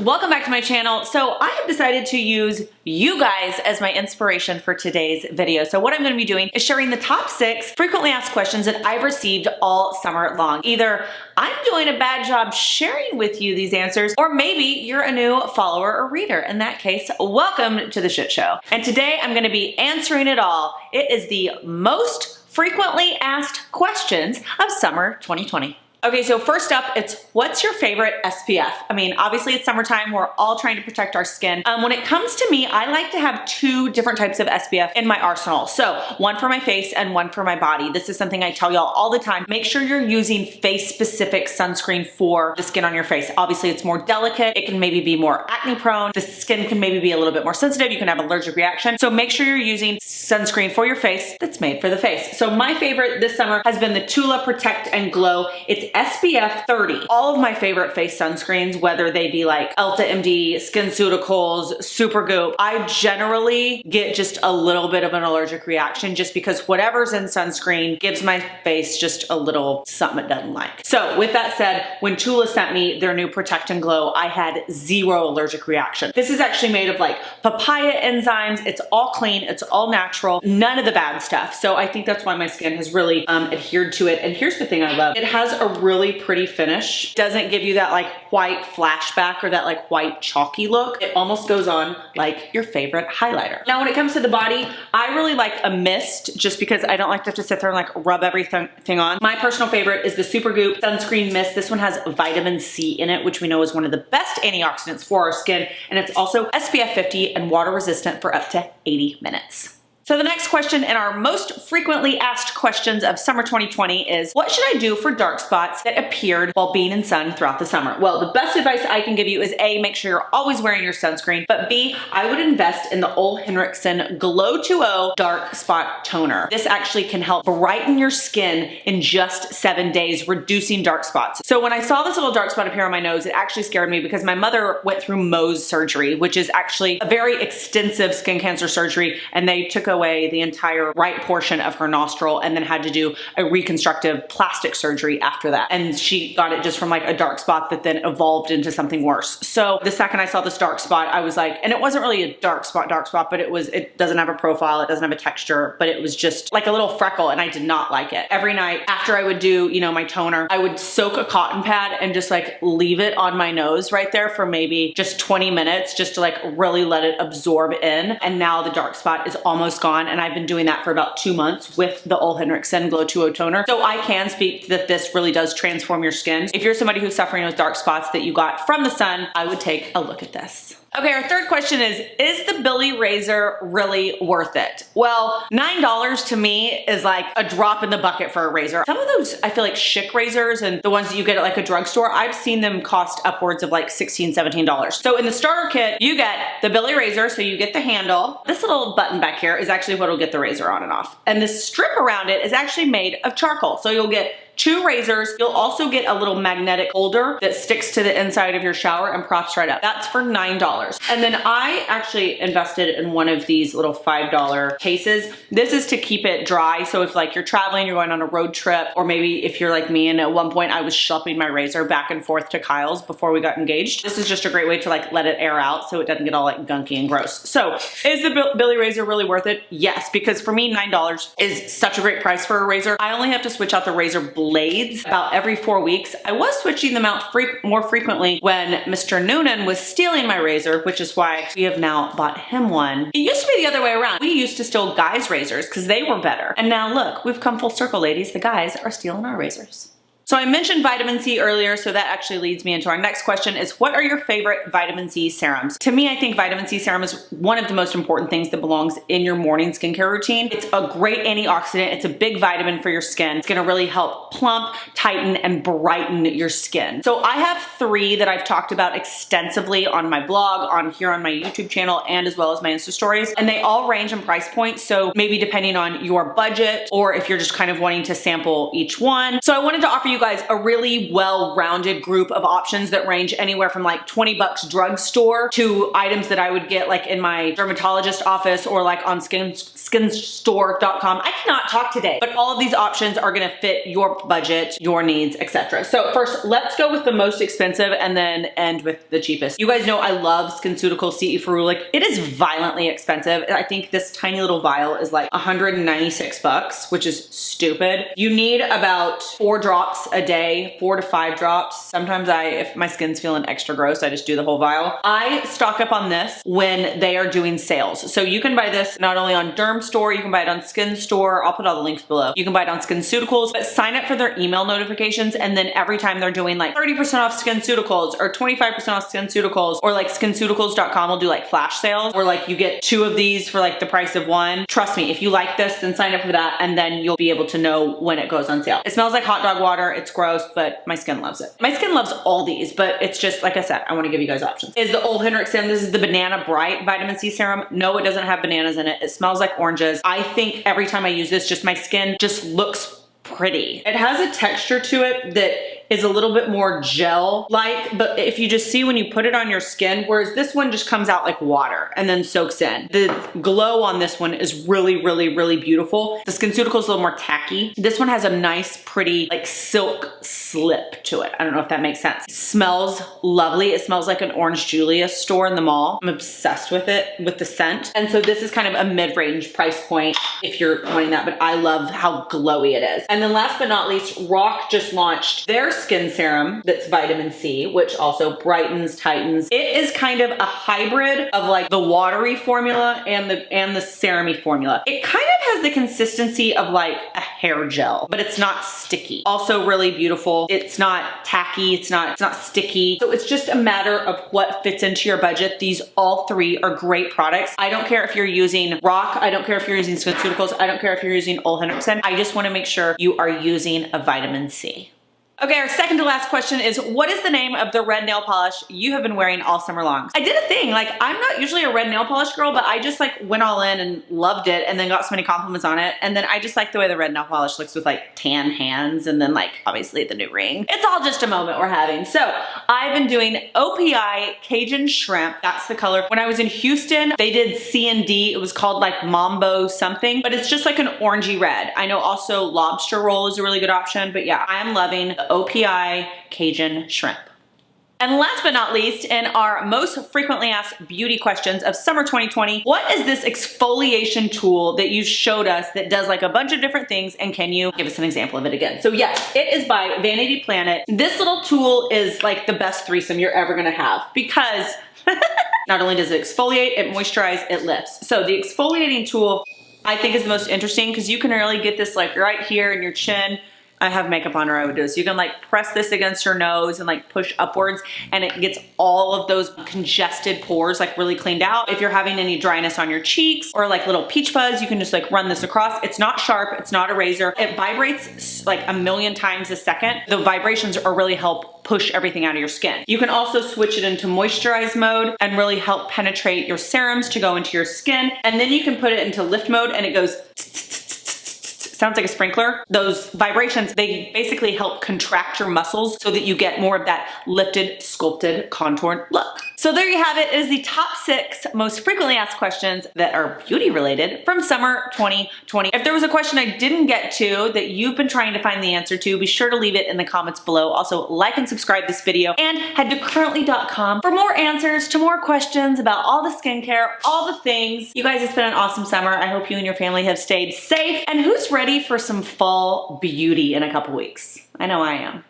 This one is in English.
Welcome back to my channel. So I have decided to use you guys as my inspiration for today's video. So what I'm going to be doing is sharing the top 6 frequently asked questions that I've received all summer long. Either I'm doing a bad job sharing with you these answers, or maybe you're a new follower or reader. In that case, welcome to the shit show. And today I'm going to be answering it all. It is the most frequently asked questions of summer 2020. Okay, so first up, it's what's your favorite SPF? I mean, obviously it's summertime, we're all trying to protect our skin. When it comes to me, I like to have 2 different types of SPF in my arsenal. So one for my face and one for my body. This is something I tell y'all all the time. Make sure you're using face-specific sunscreen for the skin on your face. Obviously it's more delicate, it can maybe be more acne prone, the skin can maybe be a little bit more sensitive, you can have an allergic reaction. So make sure you're using sunscreen for your face that's made for the face. So my favorite this summer has been the Tula Protect and Glow. It's SPF 30. All of my favorite face sunscreens, whether they be like Elta MD, SkinCeuticals, Supergoop, I generally get just a little bit of an allergic reaction just because whatever's in sunscreen gives my face just a little something it doesn't like. So with that said, when Tula sent me their new Protect and Glow, I had 0 allergic reaction. This is actually made of like papaya enzymes. It's all clean, it's all natural, none of the bad stuff. So I think that's why my skin has really adhered to it. And here's the thing I love. It has a really pretty finish. Doesn't give you that like white flashback or that like white chalky look. It almost goes on like your favorite highlighter. Now when it comes to the body, I really like a mist just because I don't like to have to sit there and like rub everything on. My personal favorite is the Supergoop Sunscreen Mist. This one has vitamin C in it, which we know is one of the best antioxidants for our skin. And it's also SPF 50 and water resistant for up to 80 minutes. So the next question in our most frequently asked questions of summer 2020 is, what should I do for dark spots that appeared while being in sun throughout the summer? Well, the best advice I can give you is A, make sure you're always wearing your sunscreen, but B, I would invest in the Ole Henriksen Glow 2.0 Dark Spot Toner. This actually can help brighten your skin in just 7 days, reducing dark spots. So when I saw this little dark spot appear on my nose, it actually scared me because my mother went through Mohs surgery, which is actually a very extensive skin cancer surgery, and they took away the entire right portion of her nostril and then had to do a reconstructive plastic surgery after that. And she got it just from like a dark spot that then evolved into something worse. So the second I saw this dark spot, I was like, and it wasn't really a dark spot, but it doesn't have a profile, it doesn't have a texture, but it was just like a little freckle and I did not like it. Every night after I would do, you know, my toner, I would soak a cotton pad and just like leave it on my nose right there for maybe just 20 minutes just to like really let it absorb in. And now the dark spot is almost gone, and I've been doing that for about 2 months with the Ole Henriksen Glow 2.0 Toner. So I can speak that this really does transform your skin. If you're somebody who's suffering with dark spots that you got from the sun, I would take a look at this. Okay, our third question is the Billy razor really worth it? Well, $9 to me is like a drop in the bucket for a razor. Some of those, I feel like Schick razors and the ones that you get at like a drugstore, I've seen them cost upwards of like $16, $17. So in the starter kit, you get the Billy razor, so you get the handle. This little button back here is actually what will get the razor on and off. And the strip around it is actually made of charcoal. So you'll get 2 razors. You'll also get a little magnetic holder that sticks to the inside of your shower and props right up. That's for $9. And then I actually invested in one of these little $5 cases. This is to keep it dry. So if like you're traveling, you're going on a road trip, or maybe if you're like me, and at one point I was schlepping my razor back and forth to Kyle's before we got engaged. This is just a great way to like let it air out so it doesn't get all like gunky and gross. So is the Billy razor really worth it? Yes, because for me, $9 is such a great price for a razor. I only have to switch out the razor blades about every 4 weeks. I was switching them out more frequently when Mr. Noonan was stealing my razor, which is why we have now bought him one. It used to be the other way around. We used to steal guys' razors because they were better. And now look, we've come full circle, ladies. The guys are stealing our razors. So I mentioned vitamin C earlier, so that actually leads me into our next question is, what are your favorite vitamin C serums? To me, I think vitamin C serum is one of the most important things that belongs in your morning skincare routine. It's a great antioxidant. It's a big vitamin for your skin. It's gonna really help plump, tighten, and brighten your skin. So I have 3 that I've talked about extensively on my blog, here on my YouTube channel, and as well as my Insta stories. And they all range in price points. So maybe depending on your budget, or if you're just kind of wanting to sample each one. So I wanted to offer you guys a really well-rounded group of options that range anywhere from like 20 bucks drugstore to items that I would get like in my dermatologist office or like on skinstore.com. I cannot talk today, but all of these options are gonna fit your budget, your needs, etc. So first, let's go with the most expensive and then end with the cheapest. You guys know I love SkinCeuticals CE Ferulic. It is violently expensive. I think this tiny little vial is like 196 bucks, which is stupid. You need about 4 drops a day, 4 to 5 drops. Sometimes if my skin's feeling extra gross, I just do the whole vial. I stock up on this when they are doing sales. So you can buy this not only on Derm Store, you can buy it on Skin Store. I'll put all the links below. You can buy it on SkinCeuticals, but sign up for their email notifications, and then every time they're doing like 30% off SkinCeuticals or 25% off SkinCeuticals, or like skinceuticals.com will do like flash sales, or like you get 2 of these for like the price of 1. Trust me, if you like this, then sign up for that, and then you'll be able to know when it goes on sale. It smells like hot dog water. It's gross, but my skin loves it. My skin loves all these, but it's just, like I said, I want to give you guys options. Is the Ole Henrik serum. This is the Banana Bright Vitamin C Serum. No, it doesn't have bananas in it. It smells like oranges. I think every time I use this, just my skin just looks pretty. It has a texture to it that is a little bit more gel-like, but if you just see when you put it on your skin, whereas this one just comes out like water and then soaks in. The glow on this one is really, really, really beautiful. The SkinCeuticals is a little more tacky. This one has a nice, pretty, like silk slip to it. I don't know if that makes sense. It smells lovely. It smells like an Orange Julius store in the mall. I'm obsessed with it, with the scent. And so this is kind of a mid-range price point if you're wanting that, but I love how glowy it is. And then last but not least, Rock just launched their skin serum that's vitamin C, which also brightens, tightens. It is kind of a hybrid of like the watery formula and the serum-y formula. It kind of has the consistency of like a hair gel, but it's not sticky. Also really beautiful. It's not tacky, it's not sticky. So it's just a matter of what fits into your budget. These all 3 are great products. I don't care if you're using Rock, I don't care if you're using SkinCeuticals, I don't care if you're using Ole Henrik. I just want to make sure you are using a vitamin C. Okay, our second to last question is, what is the name of the red nail polish you have been wearing all summer long? I did a thing, like I'm not usually a red nail polish girl, but I just like went all in and loved it and then got so many compliments on it. And then I just like the way the red nail polish looks with like tan hands and then like obviously the new ring. It's all just a moment we're having. So I've been doing OPI Cajun Shrimp. That's the color. When I was in Houston, they did C&D. It was called like Mambo something, but it's just like an orangey red. I know also lobster roll is a really good option, but yeah, I'm loving the OPI Cajun Shrimp. And last but not least, in our most frequently asked beauty questions of summer 2020, what is this exfoliation tool that you showed us that does like a bunch of different things, and can you give us an example of it again? So yes, it is by Vanity Planet. This little tool is like the best threesome you're ever gonna have, because not only does it exfoliate, it moisturizes, it lifts. So the exfoliating tool I think is the most interesting because you can really get this like right here in your chin. I have makeup on, or I would do this. You can like press this against your nose and like push upwards, and it gets all of those congested pores like really cleaned out. If you're having any dryness on your cheeks or like little peach fuzz, you can just like run this across. It's not sharp, it's not a razor. It vibrates like 1,000,000 times a second. The vibrations are really help push everything out of your skin. You can also switch it into moisturize mode and really help penetrate your serums to go into your skin. And then you can put it into lift mode and it goes sounds like a sprinkler. Those vibrations, they basically help contract your muscles so that you get more of that lifted, sculpted, contoured look. So there you have it. It is the top 6 most frequently asked questions that are beauty related from summer 2020. If there was a question I didn't get to that you've been trying to find the answer to, be sure to leave it in the comments below. Also, like and subscribe this video, and head to KERRently.com for more answers to more questions about all the skincare, all the things. You guys, it's been an awesome summer. I hope you and your family have stayed safe. And who's ready for some fall beauty in a couple weeks? I know I am.